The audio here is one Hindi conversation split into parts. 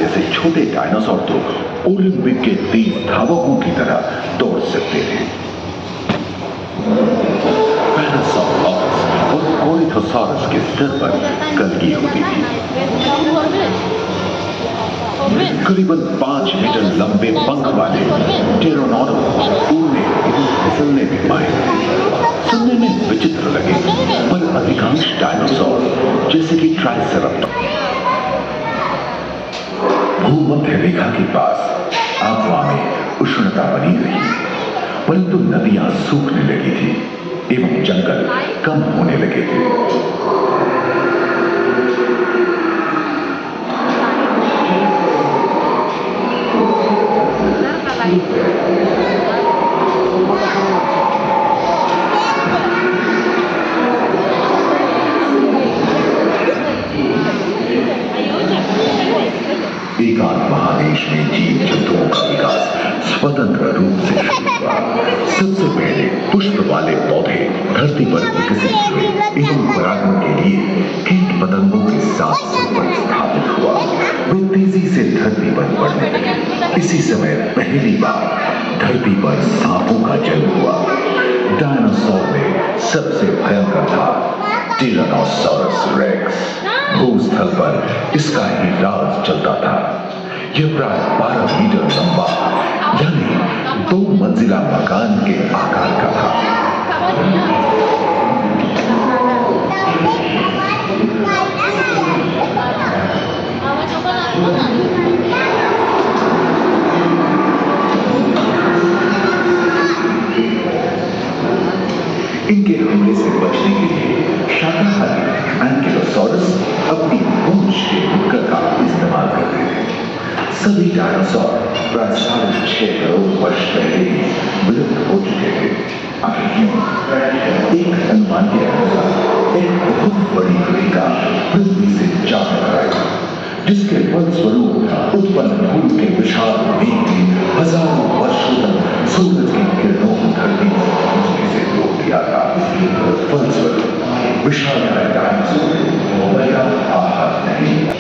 जैसे छोटे डायनासोर तो ओलंपिक के तेज धावकों की तरह दौड़ सकते थे। पैरासाउरोलॉफस और कोरिथोसॉरस के सिर पर कलगी होती थी। करीबन 5 मीटर लंबे पंख वाले टेरोनॉडोन उड़ने एवं फिसलने में माहिर थे। सुनने में विचित्र लगे, पर अधिकांश डायनासोर जैसे कि ट्राइसेराटॉप्स भूमध्य रेखा के पास आबहवा में उष्णता बनी रही, परंतु नदियां सूखने लगी थी एवं जंगल कम होने लगे थे। एकांत महादेश में जीव जंतुओं का विकास स्वतंत्र रूप से शुरू हुआ। सबसे पहले पुष्प वाले पौधे धरती पर विकसित हुए एवं परागण के लिए कीट पतंगों के साथ संपर्क स्थापित हुआ। वे तेजी से धरती पर बढ़ने लगे। इसी समय पहली बार धरती पर सांपों का जन्म हुआ। डायनासोर में सबसे भयंकर था टिरानोसॉरस रेक्स। भूस्थल पर इसका ही राज चलता था। यह प्राय 12 मीटर लंबा यानी 2 मंजिला मकान के आकार का था। इनके हमले से बचने के लिए शाकाहारी एंकिलोसॉरस अपनी पूंछ के मुक्कर का इस्तेमाल करते थे। सभी डायनासोर प्राय 6.5 करोड़ वर्ष पहले ही विलुप्त हो चुके थे। एक अनुमान के अनुसार एक बहुत बड़ी रेखा पृथ्वी से जा टकराई, जिसके फलस्वरूप उत्पन्न धूल के विशाल मेघ ने हजारों वर्षों तक सूरज की किरणों को धरती पर पहुंचने से रोक दिया था। फलस्वरूप विशालकाय डायनासोर पर्याप्त आहार नहीं मिला।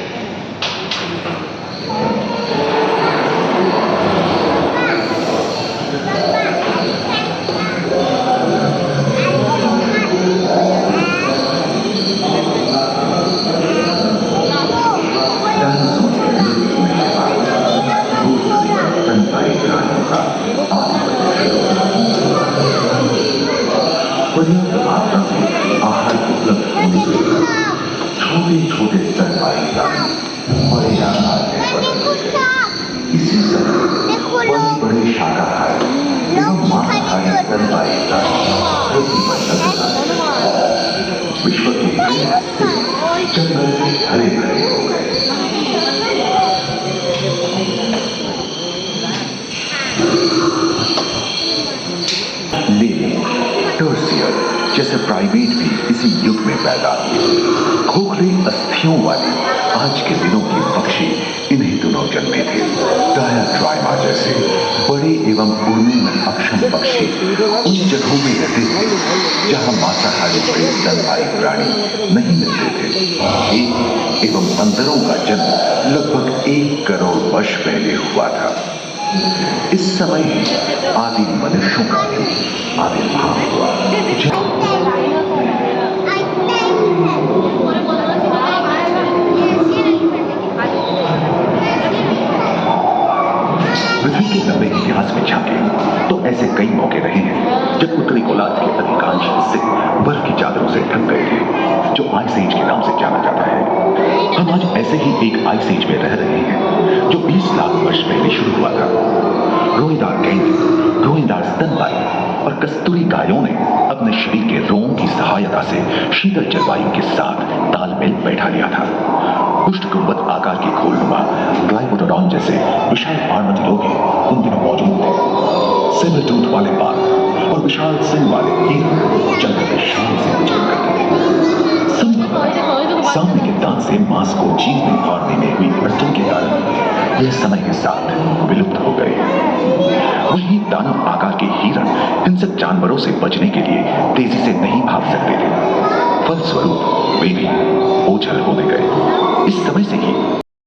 आहार उपलब्ध होने से छोटे छोटे स्तनपायी प्राणी बड़े आकार में बदल गए। इसी समय बड़े बड़े शाकाहारी एवं मांसाहारी स्तनपायी प्राणी पृथ्वी पर नजर आए। विश्व के जंगल हरे भरे हो गए। टर्सियर जैसे प्राइमेट भी इसी युग में पैदा हुए। खोखले अस्थियों वाले आज के दिनों के पक्षी इन्हीं दिनों जन्मे थे। डायाट्राइमा जैसे बड़े एवं उड़ने में अक्षम पक्षी उन जगहों में रहते थे जहां मांसाहारी बड़े स्तनपायी प्राणी नहीं मिलते थे। एक एवं बंदरों का जन्म लगभग 1 करोड़ वर्ष पहले हुआ था। इस समय आदि मनुष्यों का आविर्भाव हुआ। पृथ्वी के लंबे इतिहास में झांके तो ऐसे कई मौके रहे हैं जब उत्तरी गोलार्ध के अधिकांश हिस्से बर्फ की चादरों से ढक गए थे, जो आइस एज के नाम से जाना जाता है। हम आज ऐसे ही एक आइस एज में रह रहे हैं जो 20 लाख वर्ष पहले शुरू हुआ था। रोएदार गेंडे, रोएदार स्तनपायी और कस्तूरी गायों ने अपने शरीर के रोम की सहायता से शीतल जलवायु के साथ तालमेल बैठा लिया था। पुष्ट गुंबद आकार के खोलनुमा ग्लाइकोडोन जैसे विशाल आर्madillo उन दिनों मौजूद थे। सेबरटूथ वाले बाघ और विशाल सिंह वाले हिरण जंगल में शान से विचरण करते थे। संभवतः सामने के दांत से मांस को चीरने फाड़ने में हुई अड़चन के कारण यह समय के साथ विलुप्त हो गए। वही दानव आकार के हिरण हिंसक जानवरों से बचने के लिए तेजी से नहीं भाग सकते थे। फलस्वरूप वे भी ओझल होने गए। इस समय से ही